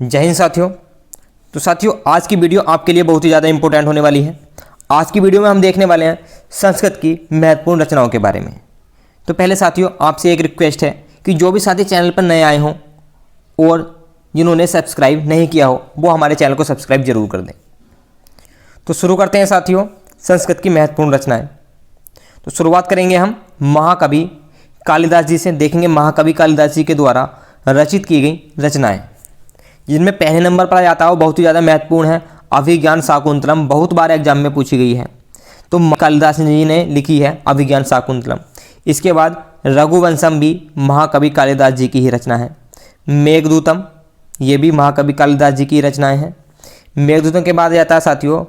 जय हिंद साथियों। तो साथियों, आज की वीडियो आपके लिए बहुत ही ज़्यादा इंपॉर्टेंट होने वाली है। आज की वीडियो में हम देखने वाले हैं संस्कृत की महत्वपूर्ण रचनाओं के बारे में। तो पहले साथियों, आपसे एक रिक्वेस्ट है कि जो भी साथी चैनल पर नए आए हों और जिन्होंने सब्सक्राइब नहीं किया हो वो हमारे चैनल को सब्सक्राइब जरूर कर दें। तो शुरू करते हैं साथियों संस्कृत की महत्वपूर्ण रचनाएँ। तो शुरुआत करेंगे हम महाकवि कालिदास जी से। देखेंगे महाकवि कालिदास जी के द्वारा रचित की गई रचनाएँ, जिनमें पहले नंबर पर आ जाता है वो बहुत ही ज़्यादा महत्वपूर्ण है अभिज्ञान शाकुंतलम। बहुत बार एग्जाम में पूछी गई है। तो कालिदास जी ने लिखी है अभिज्ञान शाकुंतलम। इसके बाद रघुवंशम भी महाकवि कालिदास जी की ही रचना है। मेघदूतम, ये भी महाकवि कालिदास जी की रचनाएं हैं। मेघदूतम के बाद जाता है साथियों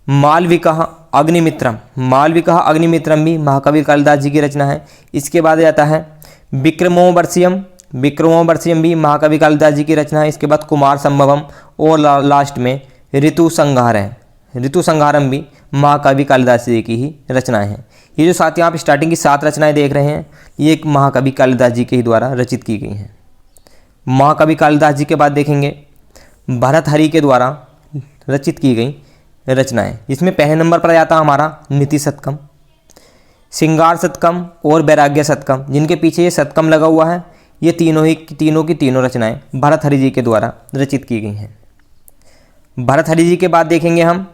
मालविका अग्निमित्रम। मालविका अग्निमित्रम भी महाकवि कालिदास जी की रचना है। इसके बाद जाता है विक्रमोर्वशीयम। विक्रमोर्वशीयम भी महाकवि कालिदास जी की रचना है। इसके बाद कुमार संभवम और लास्ट में ऋतु संहार है। ऋतु संहारम भी महाकवि कालिदास जी की ही रचनाएं हैं। ये जो साथियों आप स्टार्टिंग की 7 रचनाएं देख रहे हैं, ये एक महाकवि कालिदास जी के ही द्वारा रचित की गई हैं। महाकवि कालिदास जी के बाद देखेंगे भरतहरि के द्वारा रचित की गई रचनाएं, जिसमें पहले नंबर पर आता हमारा नीति शतकम, श्रृंगार शतकम और वैराग्य शतकम। जिनके पीछे ये शतकम लगा हुआ है, ये तीनों की तीनों रचनाएं भरतहरि जी के द्वारा रचित की गई हैं। भरतहरि जी के बाद देखेंगे हम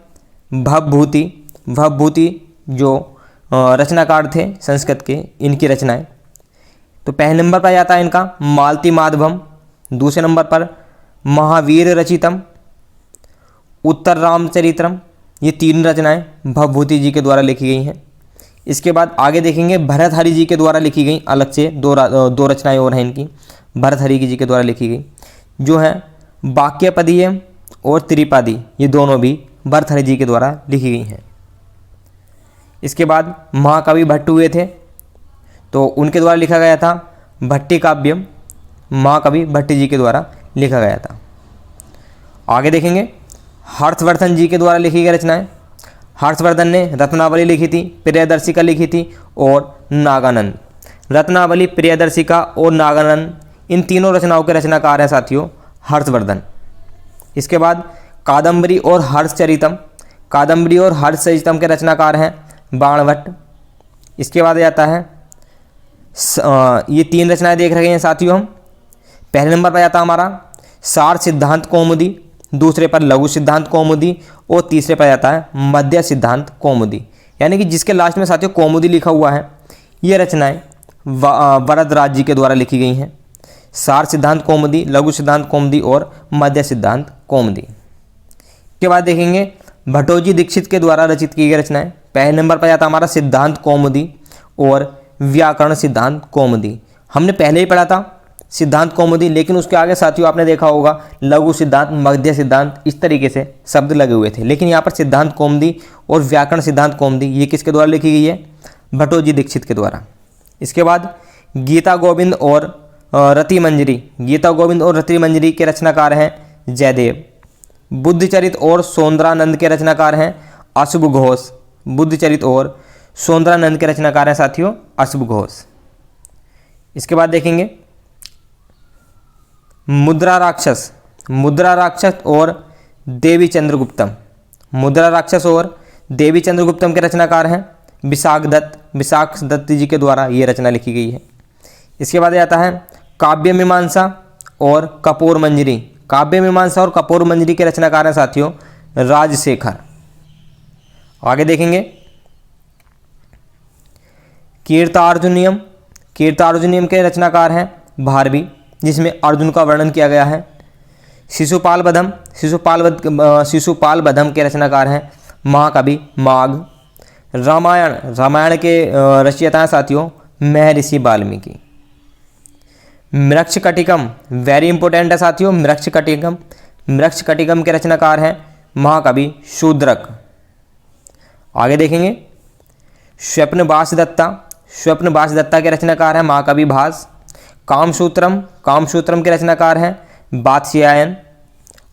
भवभूति। भवभूति जो रचनाकार थे संस्कृत के, इनकी रचनाएं। तो पहले नंबर पर आता है इनका मालती माधवम, दूसरे नंबर पर महावीर रचितम, उत्तर रामचरित्रम। ये 3 रचनाएं भवभूति जी के द्वारा लिखी गई हैं। इसके बाद आगे देखेंगे भरतहरि जी के द्वारा लिखी गई अलग से दो रचनाएं और हैं इनकी। भरतहरि जी के द्वारा लिखी गई जो है वाक्यपदीय और त्रिपादी, ये दोनों भी भरतहरि जी के द्वारा लिखी गई हैं। इसके बाद महाकवि भट्ट हुए थे, तो उनके द्वारा लिखा गया था भट्टी काव्यम। महाकवि भट्ट जी के द्वारा लिखा गया था। आगे देखेंगे हर्षवर्धन जी के द्वारा लिखी गई रचनाएं। हर्षवर्धन ने रत्नावली लिखी थी, प्रियदर्शिका लिखी थी और नागानंद। रत्नावली, प्रियदर्शिका और नागानंद, इन तीनों रचनाओं के रचनाकार हैं साथियों हर्षवर्धन। इसके बाद कादम्बरी और हर्षचरितम। कादम्बरी और हर्षचरितम के रचनाकार हैं बाणभट्ट। इसके बाद आता है ये 3 रचनाएं देख रहे हैं साथियों हम। पहले नंबर पर आता हमारा सार सिद्धांत कौमुदी, दूसरे पर लघु सिद्धांत कौमुदी और तीसरे पर आता है मध्य सिद्धांत कौमुदी। यानी कि जिसके लास्ट में साथियों कौमुदी लिखा हुआ है, ये रचनाएं वरदराज जी के द्वारा लिखी गई हैं। सार सिद्धांत कौमुदी, लघु सिद्धांत कौमुदी और मध्य सिद्धांत कौमुदी। के बाद देखेंगे भट्टोजी दीक्षित के द्वारा रचित की गई रचनाएं। पहले नंबर पर आता हमारा सिद्धांत कौमुदी और व्याकरण सिद्धांत कौमुदी। हमने पहले ही पढ़ा था सिद्धांत कौमुदी, लेकिन उसके आगे साथियों आपने देखा होगा लघु सिद्धांत, मध्य सिद्धांत, इस तरीके से शब्द लगे हुए थे। लेकिन यहाँ पर सिद्धांत कौमुदी और व्याकरण सिद्धांत कौमुदी ये किसके द्वारा लिखी गई है? भट्टोजी दीक्षित के द्वारा। इसके बाद गीता गोविंद और रति मंजरी। गीता गोविंद और रति मंजरी के रचनाकार हैं जयदेव। बुद्धचरित और सौंदरानंद के रचनाकार हैं अशुभ घोष। बुद्धचरित और सौंदरानंद के रचनाकार हैं साथियों अशुभ घोष। इसके बाद देखेंगे मुद्रा राक्षस। मुद्रा राक्षस और देवी चंद्रगुप्तम। मुद्रा राक्षस और देवी चंद्रगुप्तम के रचनाकार हैं विशाख दत्त। विशाख दत्त जी के द्वारा ये रचना लिखी गई है। इसके बाद आता है काव्य मीमांसा और कपूर मंजरी। काव्य मीमांसा और कपूर मंजरी के रचनाकार हैं साथियों राजशेखर। आगे देखेंगे कीर्तार्जुनियम। कीर्तार्जुनियम के रचनाकार हैं भारवी, जिसमें अर्जुन का वर्णन किया गया है। शिशुपाल बधम। शिशुपाल बधम के रचनाकार हैं महाकवि माघ। रामायण के रचयिता हैं साथियों महर्षि वाल्मीकि। मृक्षकटिकम, वेरी इंपॉर्टेंट है साथियों मृक्षकटिकम। मृक्षकटिकम के रचनाकार हैं महाकवि शूद्रक। आगे देखेंगे स्वप्नवास दत्ता। स्वप्नवास दत्ता के रचनाकार हैं महाकवि भास। कामसूत्रम। कामसूत्रम के रचनाकार हैं वात्स्यायन।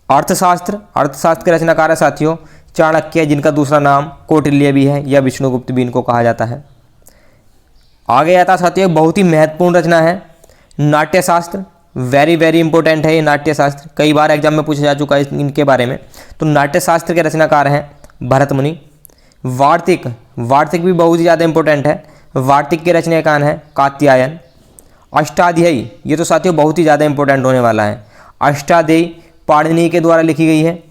अर्थशास्त्र। अर्थशास्त्र के रचनाकार है साथियों चाणक्य, जिनका दूसरा नाम कौटिल्य भी है या विष्णुगुप्त भी इनको कहा जाता है। आगे आता साथियों बहुत ही महत्वपूर्ण रचना है नाट्यशास्त्र। वेरी वेरी इंपॉर्टेंट है ये नाट्यशास्त्र, कई बार एग्जाम में पूछा जा चुका है इनके बारे में। तो नाट्यशास्त्र के रचनाकार हैं भरत मुनि। वार्तिक, वार्तिक भी बहुत ही ज़्यादा इंपॉर्टेंट है, वार्तिक के रचनाकार हैं कात्यायन। अष्टाध्यायी, ये तो साथियों बहुत ही ज़्यादा इंपॉर्टेंट होने वाला है। अष्टाध्यायी पाणिनि के द्वारा लिखी गई है।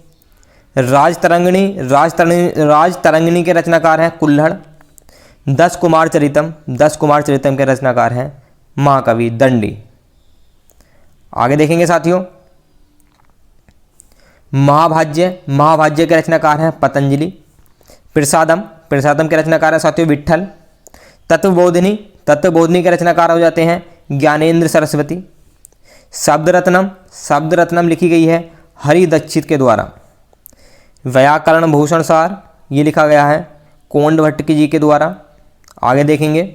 राजतरंगिणी, राजतरंगिणी के रचनाकार हैं कुल्हड़। 10 कुमार चरितम, 10 कुमार चरितम के रचनाकार हैं महाकवि दंडी। आगे देखेंगे साथियों, महाभाज्य, महाभाज्य के रचनाकार हैं पतंजलि। प्रसादम, प्रसादम के रचनाकार हैं साथियों विट्ठल। तत्वबोधिनी, तत्वबोधिनी के रचनाकार हो जाते हैं ज्ञानेंद्र सरस्वती। शब्दरत्नम, शब्दरत्नम लिखी गई है हरि दीक्षित के द्वारा। व्याकरण भूषण सार, ये लिखा गया है कोंडभट्ट जी के द्वारा। आगे देखेंगे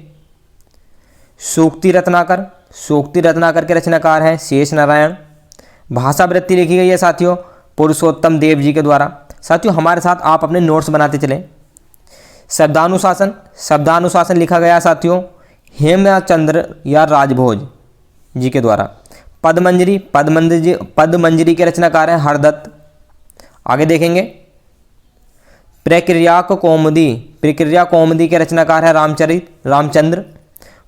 सूक्ति रत्नाकर, सूक्ति रत्नाकर के रचनाकार हैं शेष नारायण। भाषावृत्ति लिखी गई है साथियों पुरुषोत्तम देव जी के द्वारा। साथियों हमारे साथ आप अपने नोट्स बनाते चलें। शब्दानुशासन, शब्दानुशासन लिखा गया साथियों हेमचंद्र या राजभोज जी के द्वारा। पदमंजरी, पदमंजरी के रचनाकार हैं हरदत्त। आगे देखेंगे प्रक्रिया कौमुदी, प्रक्रिया कौमुदी के रचनाकार है रामचंद्र।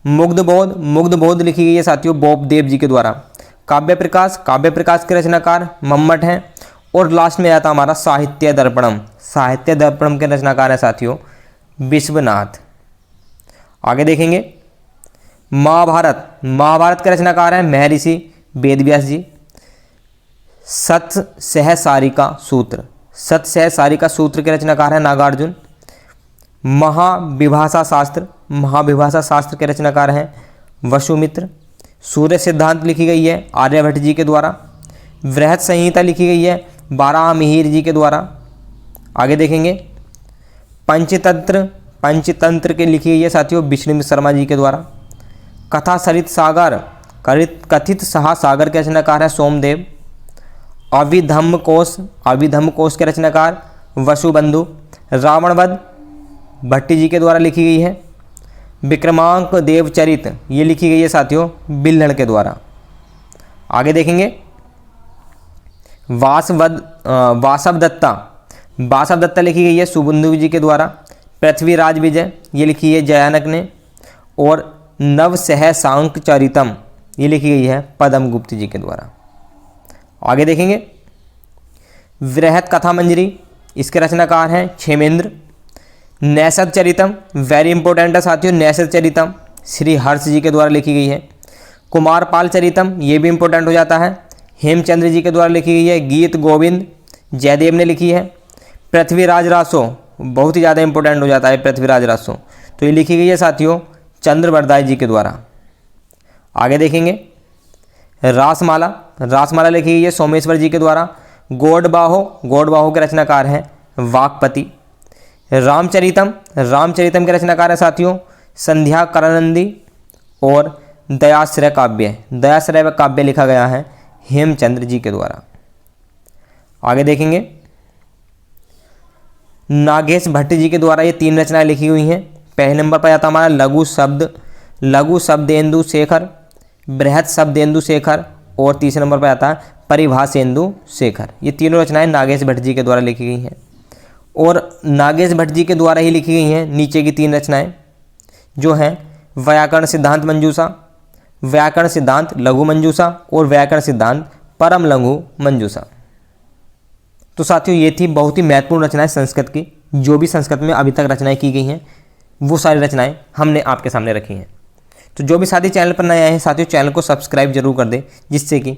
मुग्धबोध, मुग्धबोध लिखी गई है साथियों बोपदेव जी के द्वारा। काव्य प्रकाश, काव्य प्रकाश के रचनाकार मम्मट हैं। और लास्ट में आता हमारा साहित्य दर्पणम, साहित्य दर्पणम के रचनाकार है साथियों विश्वनाथ। आगे देखेंगे महाभारत, महाभारत के रचनाकार हैं महर्षि वेदव्यास जी। सत्य सहसारिका सूत्र, सत्य सहसारिका सूत्र के रचनाकार हैं नागार्जुन। महाविभाषा शास्त्र, महाविभाषा शास्त्र के रचनाकार हैं वसुमित्र। सूर्य सिद्धांत लिखी गई है आर्यभट्ट जी के द्वारा। वृहत संहिता लिखी गई है बाराहमिहिर जी के द्वारा। आगे देखेंगे पंचतंत्र, पंचतंत्र के लिखी गई है साथियों विष्णु शर्मा जी के द्वारा। कथा सरित सागर, कथित सागर के रचनाकार है सोमदेव। अभिधम्म कोश, अभिधम्म कोश के रचनाकार वसुबंधु। रावणवध भट्टी जी के द्वारा लिखी गई है। विक्रमांक देवचरित, ये लिखी गई है साथियों बिल्हड़ के द्वारा। आगे देखेंगे वासवदत्ता, वासवदत्ता लिखी गई है सुबंधु जी के द्वारा। पृथ्वीराज विजय, ये लिखी है जयानक ने। और नवसहसांक चरितम, ये लिखी गई है पद्मगुप्त जी के द्वारा। आगे देखेंगे वृहत कथा मंजरी, इसके रचनाकार हैं क्षेमेंद्र। नैषध चरितम, वेरी इंपॉर्टेंट है साथियों नैषध चरितम श्री हर्ष जी के द्वारा लिखी गई है। कुमारपाल चरितम, ये भी इंपॉर्टेंट हो जाता है हेमचंद्र जी के द्वारा लिखी गई है। गीत गोविंद जयदेव ने लिखी है। पृथ्वीराज रासो, बहुत ही ज़्यादा इंपॉर्टेंट हो जाता है पृथ्वीराज रासो, तो ये लिखी गई है साथियों चंद्रवरदाय जी के द्वारा। आगे देखेंगे रासमाला, रासमाला लिखी गई है सोमेश्वर जी के द्वारा। गौड़बाहो, गौड़बाहो के रचनाकार हैं वाकपति। रामचरितम, रामचरितम के रचनाकार है साथियों संध्या करानंदी। और दयाश्रय काव्य, दयाश्रय काव्य लिखा गया है हेमचंद्र जी के द्वारा। आगे देखेंगे नागेश भट्ट जी के द्वारा ये 3 रचनाएं लिखी हुई हैं। पहले नंबर पर आता हमारा लघु शब्देन्दु शेखर, बृहत शब्देन्दु शेखर। और तीसरे नंबर पर आता है परिभाषेन्दु शेखर। ये तीनों रचनाएं नागेश भट्ट जी के द्वारा लिखी गई हैं। और नागेश भट्ट जी के द्वारा ही लिखी गई हैं नीचे की 3 रचनाएं जो हैं व्याकरण सिद्धांत मंजूषा, व्याकरण सिद्धांत लघु मंजूषा और व्याकरण सिद्धांत परम लघु मंजूषा। तो साथियों ये थी बहुत ही महत्वपूर्ण रचनाएं संस्कृत की, जो भी संस्कृत में अभी तक रचनाएं की गई हैं वो सारी रचनाएं हमने आपके सामने रखी हैं। तो जो भी साथी चैनल पर नए आए हैं साथियों चैनल को सब्सक्राइब जरूर कर दें, जिससे कि